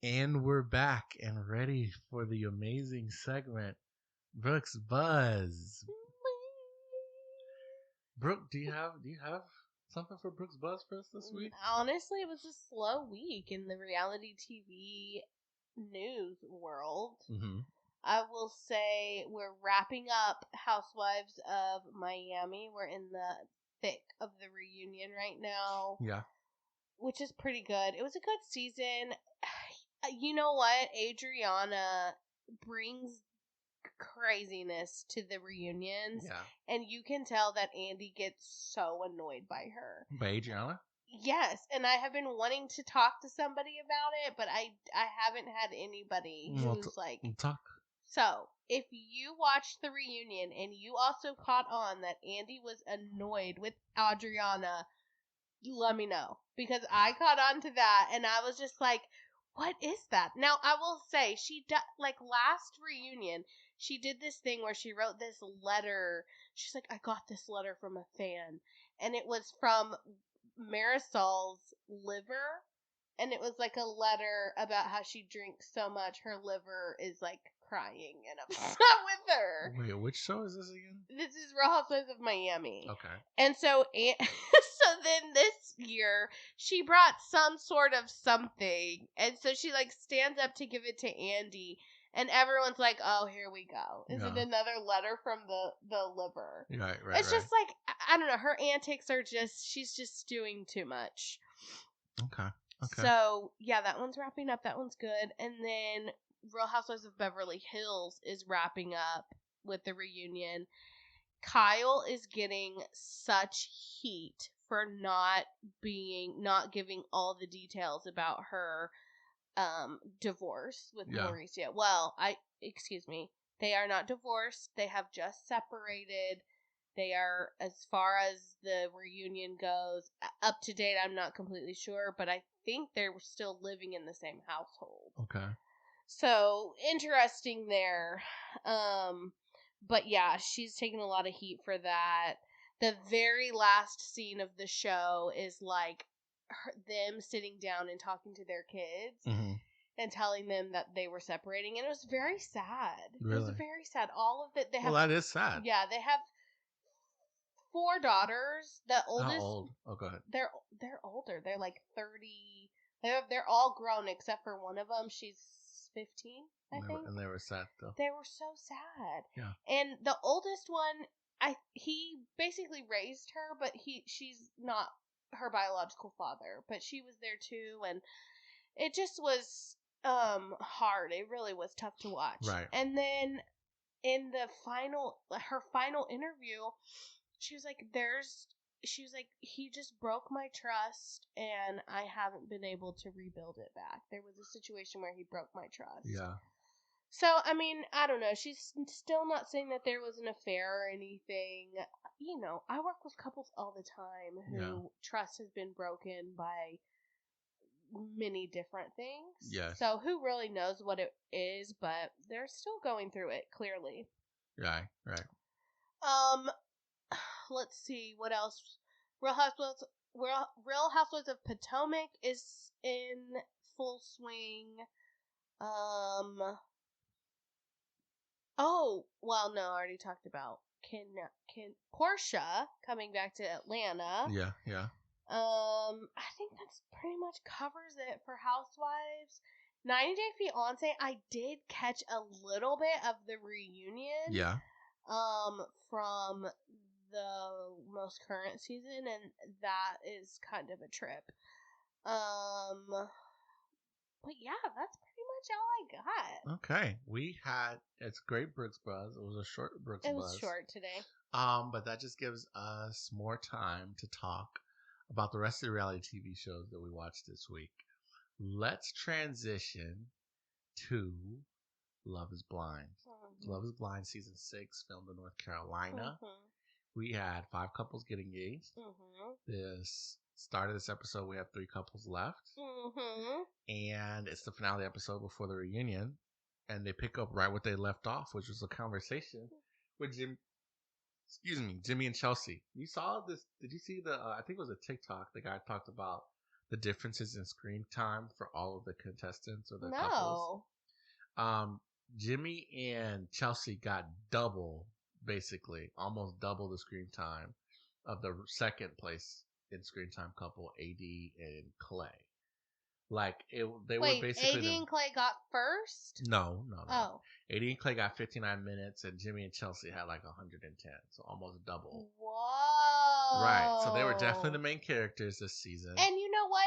And we're back and ready for the amazing segment, Brooke's Buzz. Brooke, do you have something for Brooke's Buzz for us this week? Honestly, it was a slow week in the reality TV news world. Mm-hmm. I will say we're wrapping up Housewives of Miami. We're in the thick of the reunion right now. Yeah. Which is pretty good. It was a good season. You know what? Adriana brings craziness to the reunions. Yeah. And you can tell that Andy gets so annoyed by her. By Adriana? Yes, and I have been wanting to talk to somebody about it, but I haven't had anybody who's We'll talk. So, if you watched the reunion and you also caught on that Andy was annoyed with Adriana, let me know. Because I caught on to that and I was just like, what is that? Now, I will say, last reunion, she did this thing where she wrote this letter. She's like, I got this letter from a fan. And it was from Marisol's liver. And it was like a letter about how she drinks so much her liver is like crying and upset with her. Wait, which show is this again? This is Real Housewives of Miami. Okay. And so, so then this year, she brought some sort of something. And so she like stands up to give it to Andy. And everyone's like, oh, here we go. Is it another letter from the liver? Right. It's just like, I don't know. Her antics are she's just doing too much. Okay. So, yeah, that one's wrapping up. That one's good. And then Real Housewives of Beverly Hills is wrapping up with the reunion. Kyle is getting such heat for not giving all the details about her divorce with Mauricio. Well, excuse me. They are not divorced. They have just separated. They are, as far as the reunion goes, up to date, I'm not completely sure, but I think they were still living in the same household. Okay. So, interesting there. But yeah, she's taking a lot of heat for that. The very last scene of the show is like them sitting down and talking to their kids. Mm-hmm. And telling them that they were separating. And it was very sad. Really? It was very sad. All of it. They have, well, that is sad. Yeah, they have 4 daughters. The oldest. How old? Oh, go ahead. They're older. They're like 30. They're all grown except for one of them. She's 15, I think. And they were sad though. They were so sad. Yeah. And the oldest one, he basically raised her, but she's not her biological father. But she was there too, and it just was hard. It really was tough to watch. Right. And then in her final interview, she was like, he just broke my trust and I haven't been able to rebuild it back. There was a situation where he broke my trust. Yeah. So, I mean, I don't know. She's still not saying that there was an affair or anything. You know, I work with couples all the time who trust has been broken by many different things. Yes. So who really knows what it is, but they're still going through it, clearly. Right. Let's see what else. Real Housewives of Potomac is in full swing. Oh, well, no, I already talked about Portia coming back to Atlanta. Yeah. I think that's pretty much covers it for Housewives. 90 Day Fiancé, I did catch a little bit of the reunion. Yeah. From the most current season, and that is kind of a trip. But yeah, that's pretty much all I got. Okay. It's great Brooks Buzz. It was a short Brooks Buzz. It was short today. But that just gives us more time to talk about the rest of the reality TV shows that we watched this week. Let's transition to Love is Blind. Mm-hmm. Love is Blind season 6, filmed in North Carolina. Mm-hmm. We had 5 couples get engaged. Mm-hmm. This start of this episode, we have 3 couples left. Mm-hmm. And it's the finale episode before the reunion. And they pick up right where they left off, which was a conversation with Jimmy and Chelsea. You saw this? Did you see I think it was a TikTok. The guy talked about the differences in screen time for all of the contestants or the couples? No. Jimmy and Chelsea got basically almost double the screen time of the second place in screen time couple, AD and Clay. Like they were Wait, basically AD and Clay got first? no. Oh. AD and Clay got 59 minutes, and Jimmy and Chelsea had like 110, so almost double. Whoa. Right, so they were definitely the main characters this season. And you know what?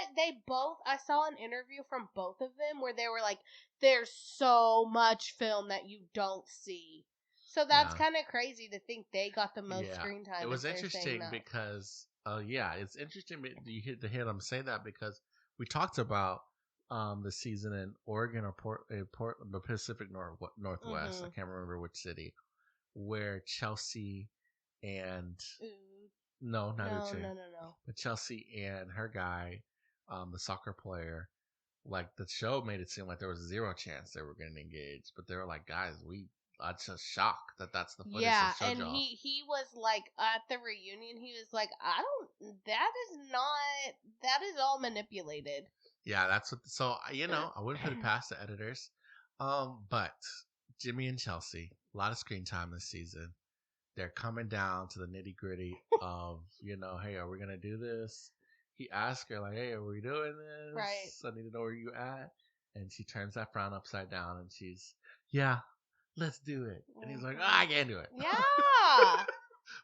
I saw an interview from both of them where they were like, there's so much film that you don't see. So that's kind of crazy to think they got the most screen time. It was interesting because, it's interesting you hit the hit. I'm saying that because we talked about the season in Oregon or the Pacific Northwest. I can't remember which city, where Chelsea and no, but Chelsea and her guy, the soccer player, like the show made it seem like there was zero chance they were going to engage, but they were like, guys, I'm just shocked that's the footage. Yeah, and he was like at the reunion. He was like, that is all manipulated. Yeah, that's what. So I wouldn't put it past the editors. But Jimmy and Chelsea, a lot of screen time this season. They're coming down to the nitty gritty of hey, are we gonna do this? He asked her like, hey, are we doing this? Right. I need to know where you at. And she turns that frown upside down, and she's let's do it. And he's like, I can't do it. Yeah.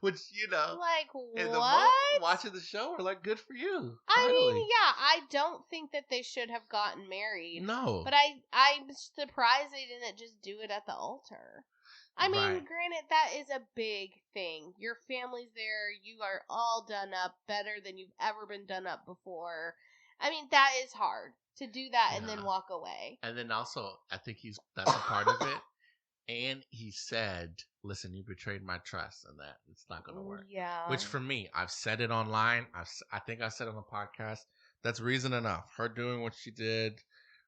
Which, like, what? Watching the show, we're like, good for you. I mean, yeah, I don't think that they should have gotten married. No. But I'm surprised they didn't just do it at the altar. I mean, granted, that is a big thing. Your family's there. You are all done up better than you've ever been done up before. I mean, that is hard to do that and then walk away. And then also, I think that's a part of it. And he said, listen, you betrayed my trust and that it's not going to work. Yeah. Which for me, I've said it online. I think I said it on the podcast. That's reason enough. Her doing what she did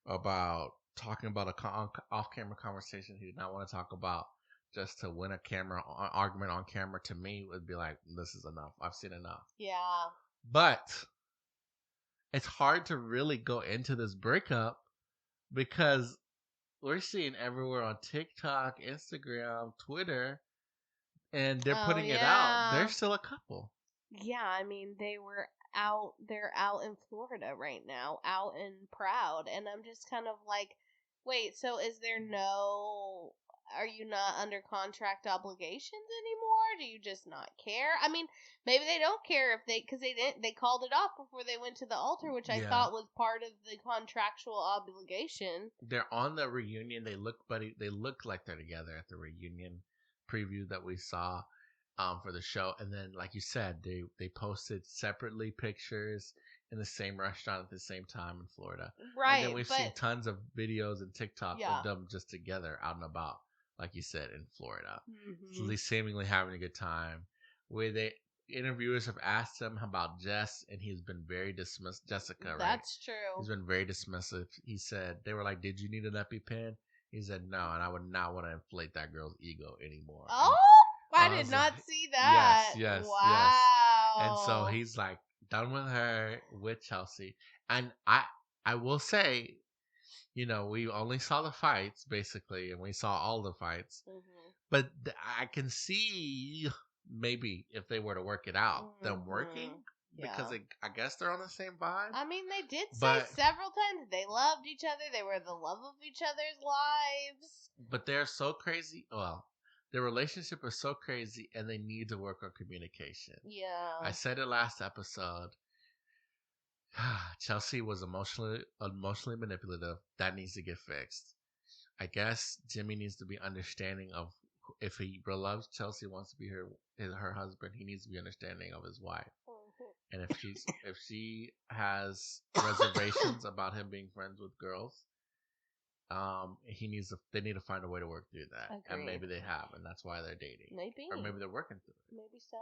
about talking about a off-camera conversation he did not want to talk about just to win argument on camera, to me would be like, this is enough. I've seen enough. Yeah. But it's hard to really go into this breakup because we're seeing everywhere on TikTok, Instagram, Twitter, and they're putting it out. They're still a couple. Yeah, I mean, they're out in Florida right now, out and proud. And I'm just kind of like, wait, so are you not under contract obligations anymore? Do you just not care? I mean, maybe they don't care because they called it off before they went to the altar, which I thought was part of the contractual obligation. They're on the reunion. They look like they're together at the reunion preview that we saw for the show. And then, like you said, they posted separately pictures in the same restaurant at the same time in Florida. Right. And then we've seen tons of videos and TikTok of them just together out and about, like you said, in Florida. Mm-hmm. Seemingly having a good time. Where interviewers have asked him about Jess, and he's been very dismissive. Jessica, right? That's true. He's been very dismissive. He said, they were like, did you need an EpiPen? He said, no, and I would not want to inflate that girl's ego anymore. Oh, I did not see that. Yes. And so he's like, done with her, with Chelsea. And I will say, we only saw the fights, basically, and we saw all the fights. Mm-hmm. But I can see maybe if they were to work it out, them working. Because I guess they're on the same vibe. I mean, they did say several times they loved each other. They were the love of each other's lives. But they're so crazy. Well, their relationship is so crazy, and they need to work on communication. Yeah. I said it last episode. Chelsea was emotionally manipulative. That needs to get fixed. I guess Jimmy needs to be understanding of if he loves Chelsea, wants to be her husband, he needs to be understanding of his wife. And if she has reservations about him being friends with girls, they need to find a way to work through that. Agreed. And maybe they have, and that's why they're dating. Maybe. Or maybe they're working through it. Maybe so.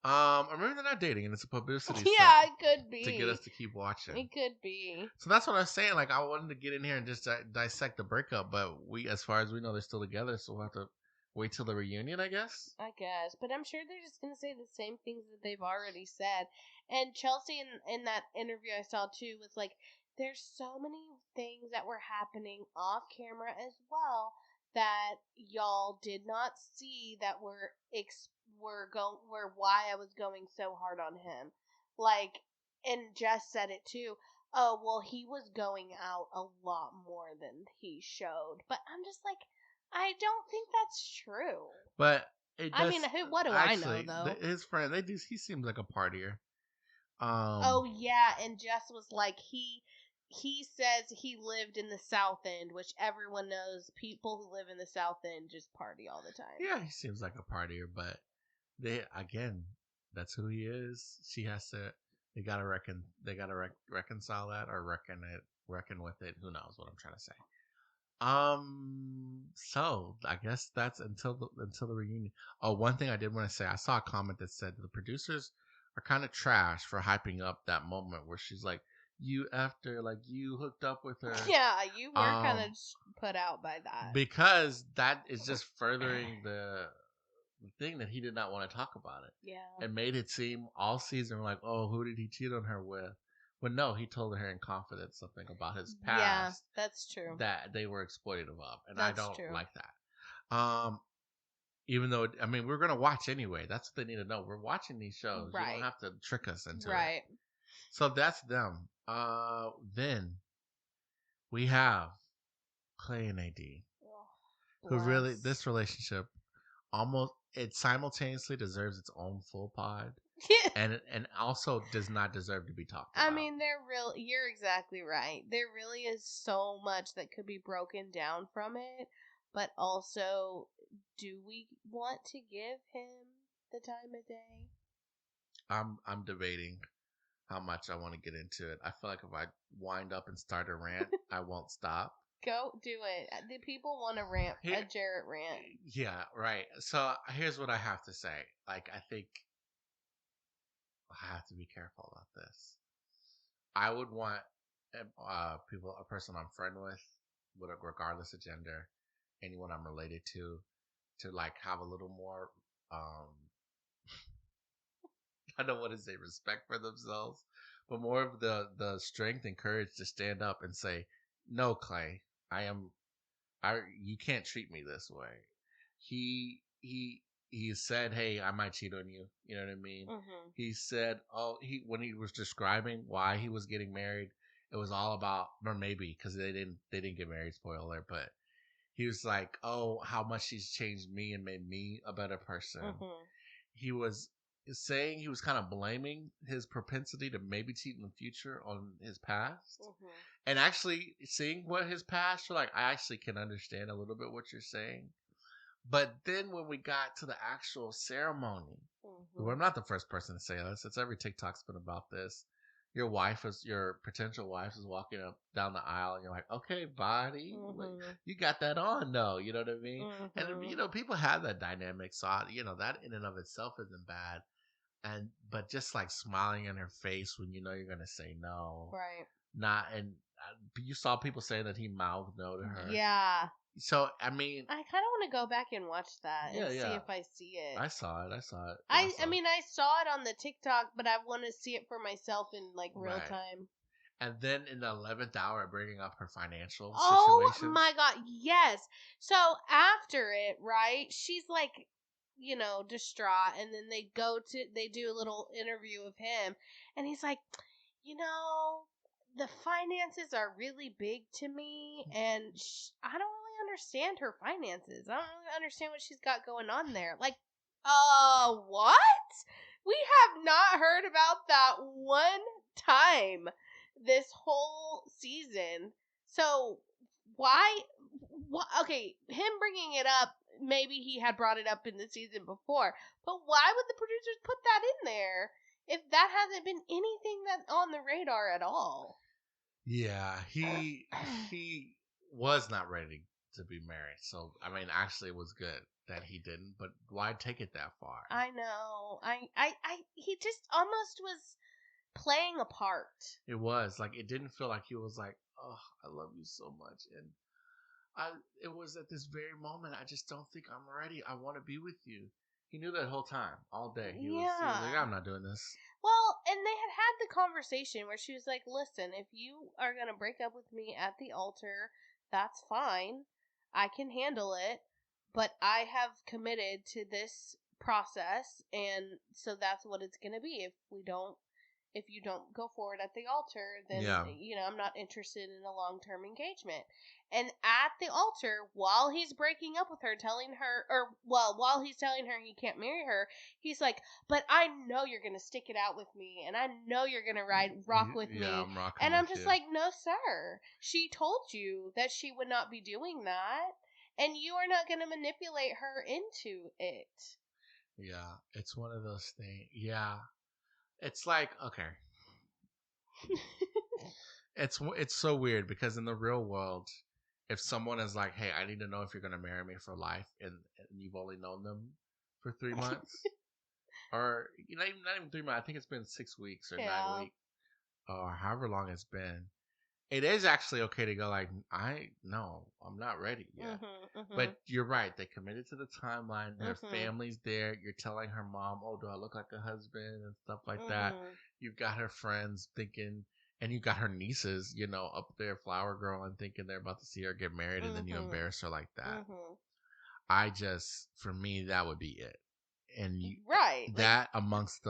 Or maybe they're not dating and it's a publicity stunt. Yeah, it could be. To get us to keep watching. It could be. So that's what I was saying. Like, I wanted to get in here and just dissect the breakup, but as far as we know, they're still together, so we'll have to wait till the reunion, I guess. I guess, but I'm sure they're just gonna say the same things that they've already said. And Chelsea, in that interview I saw too, was like, "There's so many things that were happening off camera as well that y'all did not see that were why I was going so hard on him." Like, and Jess said it too. Oh well, he was going out a lot more than he showed, but I'm just like, I don't think that's true. But it I does mean, what do I know actually. though? His friend, they do. He seems like a partier. Oh yeah, and Jess was like he says he lived in the South End, which everyone knows people who live in the South End just party all the time. Yeah, he seems like a partier, but they again, that's who he is. She has to. They gotta reckon. They gotta reconcile that or reckon with it. Who knows what I'm trying to say? So I guess that's until the reunion. Oh, one thing I did want to say, I saw a comment that said the producers are kind of trash for hyping up that moment where she's like, "You after like you hooked up with her." Yeah, you were kind Um, of put out by that. because that is just furthering the thing that he did not want to talk about it. Yeah. It made it seem all season like, oh, who did he cheat on her with? But no, he told her in confidence something about his past. Yeah, that's true. That they were exploitative of, and That's I don't true. like that. Even though I mean we're gonna watch anyway. That's what they need to know. We're watching these shows. You Right. don't have to trick us into it. Right. So that's them. Then we have Clay and AD, who really this relationship almost it simultaneously deserves its own full pod, and also does not deserve to be talked about. I mean, you're exactly right. There really is so much that could be broken down from it, but also, do we want to give him the time of day? I'm debating how much I want to get into it. I feel like if I wind up and start a rant, I won't stop. Go do it. The people want a rant, a Jarrett rant. Yeah, right. So here's what I have to say. Like, I think I have to be careful about this. I would want a person I'm friend with, regardless of gender, anyone I'm related to like have a little more. I don't want to say respect for themselves, but more of the strength and courage to stand up and say, "No, Clay, you can't treat me this way." He said, "Hey, I might cheat on you." You know what I mean? Mm-hmm. He said, when he was describing why he was getting married, it was all about, or maybe because they didn't get married, spoiler, but he was like, "Oh, how much she's changed me and made me a better person." Mm-hmm. He was saying he was kind of blaming his propensity to maybe cheat in the future on his past. Mm-hmm. And actually seeing what his past, you're like, I actually can understand a little bit what you're saying. But then when we got to the actual ceremony, well, I'm not the first person to say this. It's every TikTok's been about this. Your potential wife is walking up down the aisle, and you're like, okay, body, you got that on, though. You know what I mean? And people have that dynamic, so that in and of itself isn't bad. But just like smiling in her face when you know you're gonna say no, right? You saw people saying that he mouthed no to her. Yeah. So I mean, I kind of want to go back and watch that and see if I see it. I saw it. I mean, I saw it on the TikTok, but I want to see it for myself in like real time. And then in the 11th hour, bringing up her financial situations. situations. Oh my god, yes. So after it, right? She's like, distraught, and then they do a little interview of him, and he's like, the finances are really big to me, and I don't really understand her finances. I don't really understand what she's got going on there. Like, what? We have not heard about that one time this whole season. So why? Okay, him bringing it up, maybe he had brought it up in the season before, but why would the producers put that in there if that hasn't been anything that on the radar at all? Yeah, he was not ready to be married. So I mean, actually, it was good that he didn't. But why take it that far? I know. He just almost was playing a part. It was like it didn't feel like he was like, "Oh, I love you so much," and it was at this very moment. I just don't think I'm ready. I want to be with you. He knew that whole time, all day. He was like, I'm not doing this. Well, and they had the conversation where she was like, listen, if you are going to break up with me at the altar, that's fine. I can handle it. But I have committed to this process, and so that's what it's going to be. If you don't go forward at the altar, then, I'm not interested in a long-term engagement. And at the altar, while he's breaking up with her, while he's telling her he can't marry her, he's like, but I know you're going to stick it out with me, and I know you're going to rock with me. I'm rocking and with I'm just you. like, no, sir. She told you that she would not be doing that, and you are not going to manipulate her into it. Yeah, it's one of those things. Yeah. It's like, okay. It's so weird because in the real world, if someone is like, hey, I need to know if you're going to marry me for life, and you've only known them for 3 months, or not even 3 months, I think it's been 6 weeks or 9 weeks, or however long it's been, it is actually okay to go like, I'm not ready yet. But you're right. They committed to the timeline. Their family's there. You're telling her mom, oh, do I look like a husband and stuff like that. You've got her friends thinking, and you got her nieces, up there flower girling, thinking they're about to see her get married, and then you embarrass her like that. For me, that would be it. And that amongst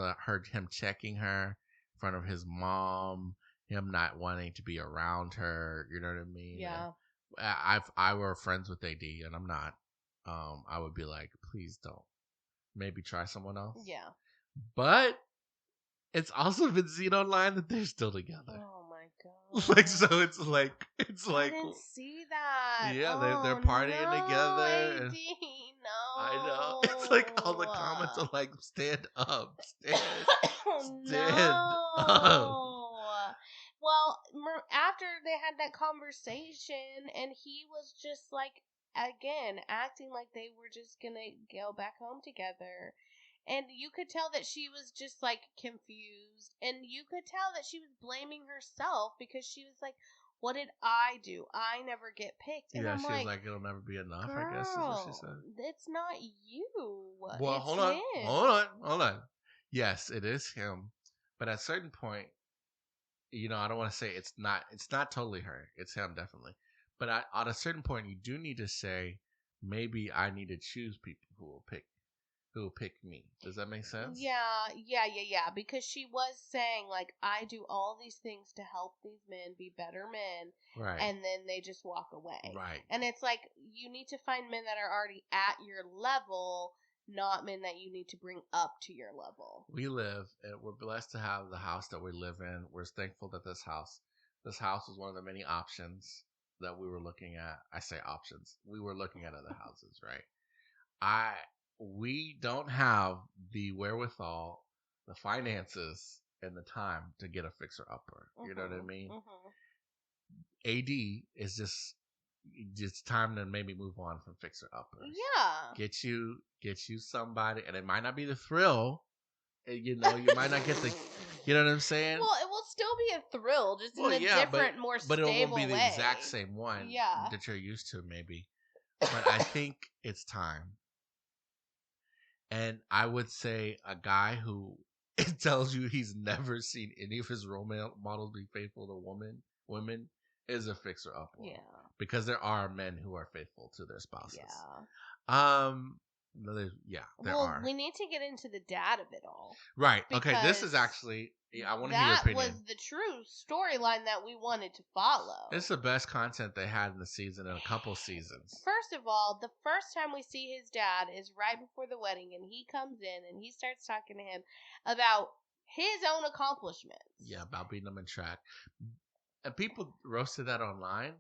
him checking her in front of his mom, him not wanting to be around her, you know what I mean? Yeah. I were friends with AD, and I'm not. I would be like, please don't. Maybe try someone else. Yeah. But it's also been seen online that they're still together. Oh my god! It's like I didn't see that. Yeah, they're partying together. AD, no. I know. It's like all the comments are like, stand up, stand up. Well, after they had that conversation, and he was just like, again, acting like they were just gonna go back home together. And you could tell that she was just like confused. And you could tell that she was blaming herself because she was like, what did I do? I never get picked. And she was like, it'll never be enough, I guess is what she said. It's not you. Well, it's hold on. Yes, it is him. But at a certain point, I don't want to say it's not totally her. It's him, definitely. But at a certain point, you do need to say, maybe I need to choose people who will pick me. Does that make sense? Yeah. Because she was saying, like, I do all these things to help these men be better men. Right. And then they just walk away. Right. And it's like, you need to find men that are already at your level, not men that you need to bring up to your level. We're blessed to have the house that we live in. We're thankful that this house was one of the many options that we were looking at. I say options. We were looking at other houses, right? We don't have the wherewithal, the finances, and the time to get a fixer-upper. You know what I mean? AD is just time to maybe move on from fixer-uppers. Yeah. Get you somebody, and it might not be the thrill. You might not get the, you know what I'm saying? Well, it will still be a thrill, just in a different, more stable way. But it won't be the exact same one that you're used to, maybe. But I think it's time. And I would say a guy who tells you he's never seen any of his role models be faithful to women is a fixer-upper. Yeah. Because there are men who are faithful to their spouses. Yeah. There are. We need to get into the dad of it all. Right. Okay, this is actually, I want to hear your opinion. That was the true storyline that we wanted to follow. It's the best content they had in the season in a couple seasons. First of all, the first time we see his dad is right before the wedding, and he comes in and he starts talking to him about his own accomplishments. Yeah, about beating him in track. And people roasted that online.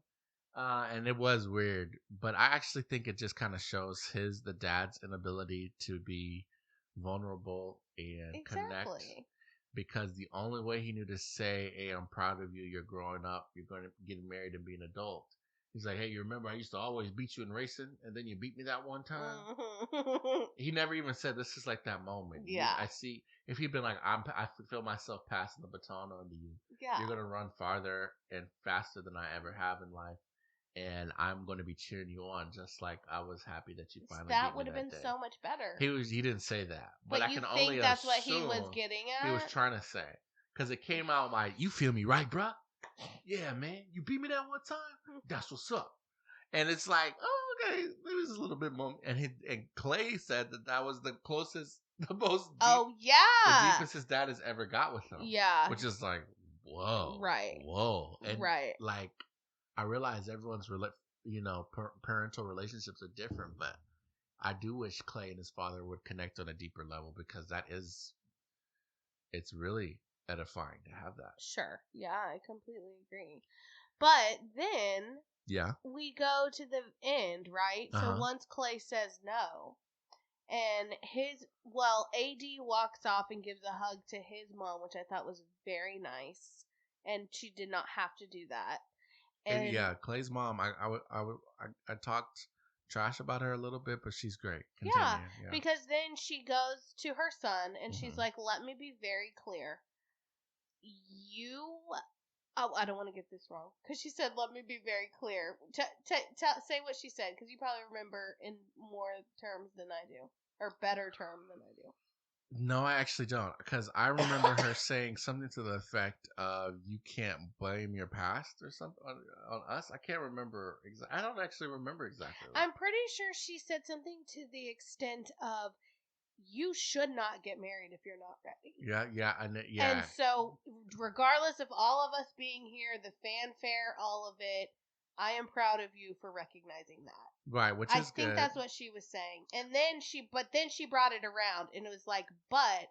And it was weird, but I actually think it just kind of shows the dad's inability to be vulnerable and connect. Because the only way he knew to say, hey, I'm proud of you, you're growing up, you're going to get married and be an adult. He's like, hey, you remember I used to always beat you in racing, and then you beat me that one time? He never even said, this is like that moment. Yeah. I see, if he'd been like, I feel myself passing the baton on to you. Yeah. You're going to run farther and faster than I ever have in life. and I'm going to be cheering you on, just like I was happy that you finally That beat would me have that been day. so much better. He didn't say that, but I you can think only that's what he was assume getting he was at? trying to say, because it came out like, "You feel me, right, bruh? Yeah, man, you beat me that one time. That's what's up." And it's like, oh, okay, maybe it's a little bit more. And Clay said that was the closest, the most deep, Oh yeah, the deepest his dad has ever got with him. yeah, which is like, whoa, right, whoa, and right. like, I realize everyone's parental relationships are different, but I do wish Clay and his father would connect on a deeper level, because it's really edifying to have that. Sure, yeah, I completely agree. But then Yeah. we go to the end, right? So Uh-huh. once Clay says no, and AD walks off and gives a hug to his mom, which I thought was very nice, and she did not have to do that. And yeah, Clay's mom, I talked trash about her a little bit, but she's great. Continue. yeah, Yeah. because then she goes to her son and she's Mhm. like, "Let me be very clear. You Oh, I don't want to get this wrong, because she said, "Let me be very clear." Say what she said, because you probably remember in more terms than I do, or better term than I do. No, I actually don't, because I remember her saying something to the effect of, "You can't blame your past," or something on us. I can't remember. I don't actually remember exactly. I'm pretty sure she said something to the extent of, "You should not get married if you're not ready." Yeah, yeah. And so, regardless of all of us being here, the fanfare, all of it, I am proud of you for recognizing that. Right, which I is think good. that's what she was saying. And then she brought it around and it was like, "But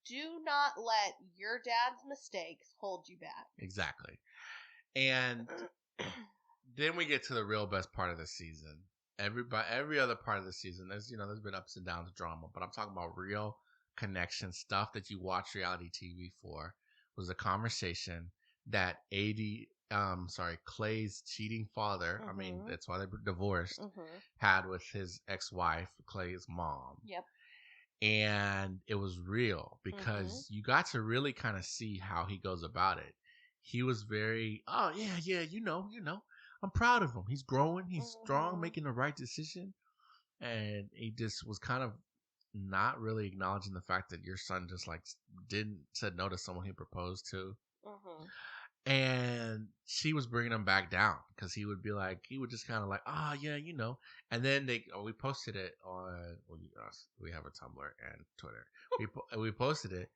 do not let your dad's mistakes hold you back." Exactly. And then we get to the real best part of the season. Every other part of the season, there's been ups and downs, drama, but I'm talking about real connection stuff that you watch reality TV for. Was a conversation that Clay's cheating father, I mean, that's why they were divorced, had with his ex-wife, Clay's mom. Yep. And it was real, because you got to really kind of see how he goes about it. He was very, "Oh yeah, I'm proud of him. He's growing, he's strong, making the right decision." And he just was kind of not really acknowledging the fact that your son just like said no to someone he proposed to. And she was bringing him back down, because he would just kind of like, yeah, and then we posted it on, we have a Tumblr and Twitter. We posted it.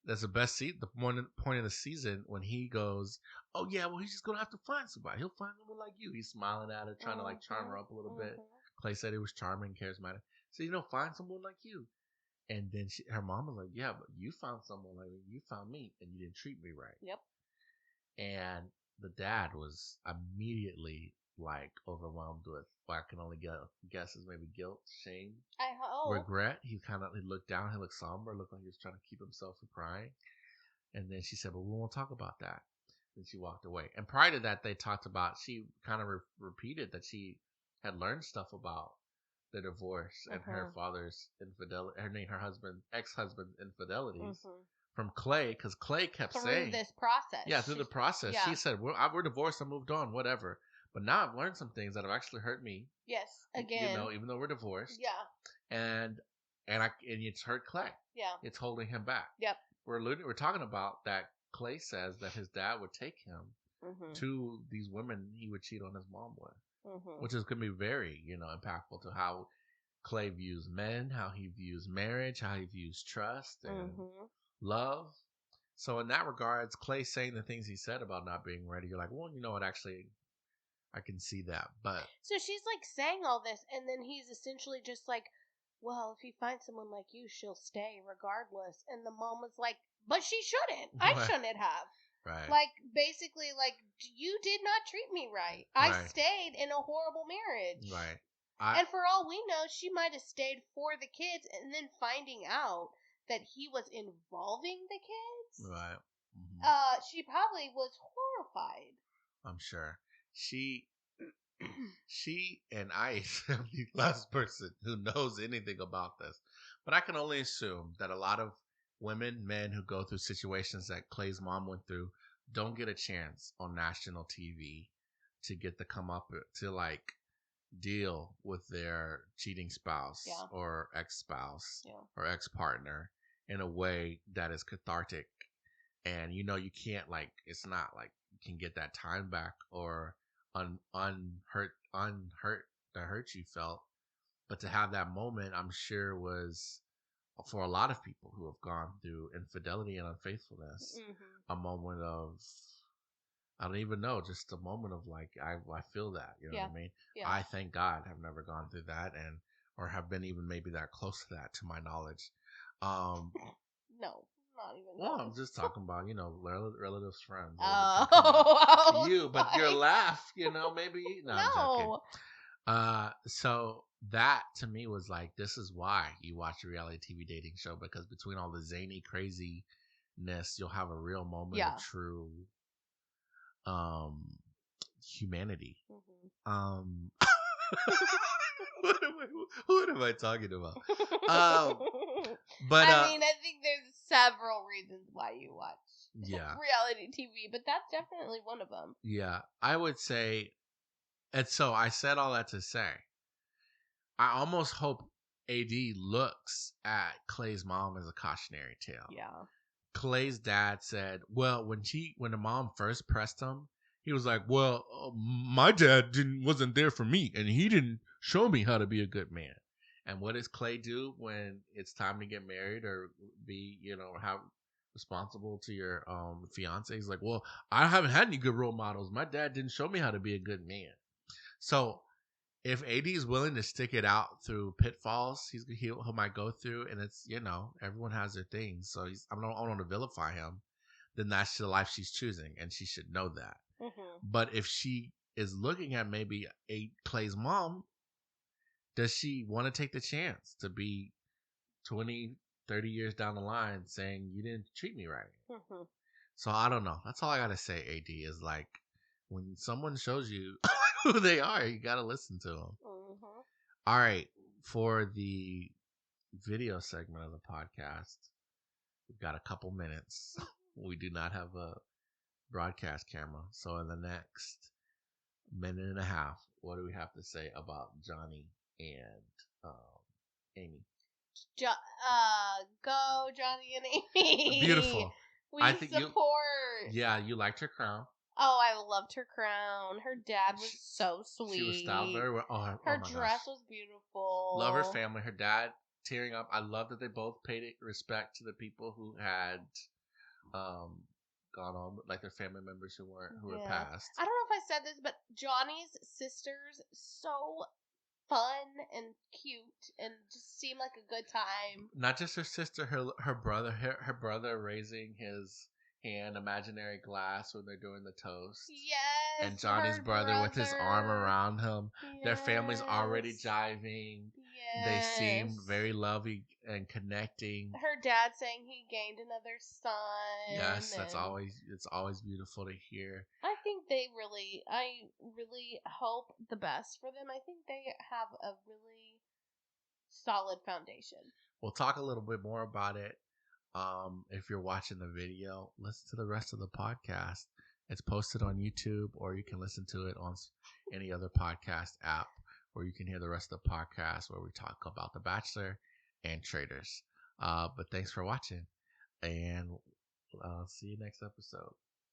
That's the best the one point of the season, when he goes, "Oh yeah, well, he's just gonna have to find somebody. He'll find someone like you." He's smiling at her, trying to like charm her up a little bit. Clay said he was charming, charismatic. So, find someone like you. And then her mom was like, "Yeah, but you found someone like me. You found me, and you didn't treat me right." Yep. And the dad was immediately like overwhelmed with what I can only guess is maybe guilt, shame, I hope. regret. He looked down, he looked somber, looked like he was trying to keep himself from crying. And then she said, "But we won't talk about that." Then she walked away. And prior to that, they talked about, she kind of repeated that she had learned stuff about the divorce and her father's infidelity, her ex-husband's infidelities from Clay, because Clay kept saying through this process. Yeah, through the process. Yeah. She said, we're divorced, I moved on, whatever. But now I've learned some things that have actually hurt me. Yes, again. Even though we're divorced. Yeah. And it's hurt Clay. Yeah. It's holding him back. Yep. We're talking about that Clay says that his dad would take him to these women he would cheat on his mom with. Which is going to be very, impactful to how Clay views men, how he views marriage, how he views trust and love. So in that regards, Clay saying the things he said about not being ready, you're like, well, you know what, actually, I can see that. But so she's like saying all this, and then he's essentially just like, "Well, if he finds someone like you, she'll stay regardless." And the mom was like, "But she shouldn't. I shouldn't have." Right. Like, basically, like, you did not treat me right. I stayed in a horrible marriage. Right. And for all we know, she might have stayed for the kids, and then finding out that he was involving the kids. Right. She probably was horrified. I'm sure. She and I am the last person who knows anything about this. But I can only assume that a lot of men who go through situations that Clay's mom went through don't get a chance on national TV to get the come up to like deal with their cheating spouse Yeah. or ex-spouse Yeah. or ex-partner in a way that is cathartic. And you can't, like, it's not like you can get that time back or unhurt the hurt you felt. But to have that moment, I'm sure was, for a lot of people who have gone through infidelity and unfaithfulness, Mm-hmm. a moment of, I don't even know, just a moment of like, I feel that, you know what I mean? Yeah. I thank God have never gone through that, and or have been even maybe that close to that, to my knowledge. No, not even. Well, I'm just talking about, relatives, friends. Oh, You, but your laugh, maybe. No, I'm joking. No. So that to me was like, this is why you watch a reality TV dating show, because between all the zany craziness, you'll have a real moment of true humanity. Mm-hmm. What am I talking about? But I mean, I think there's several reasons why you watch reality TV, but that's definitely one of them. Yeah, I would say. And so I said all that to say, I almost hope AD looks at Clay's mom as a cautionary tale. Yeah. Clay's dad said, well, when the mom first pressed him, he was like, well, my dad wasn't there for me, and he didn't show me how to be a good man. And what does Clay do when it's time to get married or be, have responsible to your fiance? He's like, well, I haven't had any good role models. My dad didn't show me how to be a good man. So if AD is willing to stick it out through pitfalls, he might go through, and it's, everyone has their things. So I don't want to vilify him. Then that's the life she's choosing, and she should know that. Mm-hmm. But if she is looking at maybe Clay's mom, does she want to take the chance to be 20, 30 years down the line saying you didn't treat me right? Mm-hmm. So I don't know. That's all I gotta say. AD is like, when someone shows you who they are, you gotta listen to them. Mm-hmm. All right, for the video segment of the podcast, we've got a couple minutes. We do not have a broadcast camera, so in the next minute and a half, what do we have to say about Johnny and Amy? Go Johnny and Amy. Beautiful. I think support. You liked her crown. Oh, I loved her crown. Her dad was so sweet. She was styled very well. Her dress was beautiful. Love her family. Her dad tearing up. I love that they both paid respect to the people who had gone on, like their family members who were passed. I don't know if I said this, but Johnny's sisters, so fun and cute and just seemed like a good time. Not just her sister, her brother raising his hand, imaginary glass, when they're doing the toast. Yes. And Johnny's brother with his arm around him. Yes. Their family's already jiving. Yes. They seem very loving and connecting. Her dad saying he gained another son. Yes, it's always beautiful to hear. I really hope the best for them. I think they have a really solid foundation. We'll talk a little bit more about it. If you're watching the video, listen to the rest of the podcast. It's posted on YouTube, or you can listen to it on any other podcast app, or you can hear the rest of the podcast where we talk about The Bachelor and Traitors. But thanks for watching, and I'll see you next episode.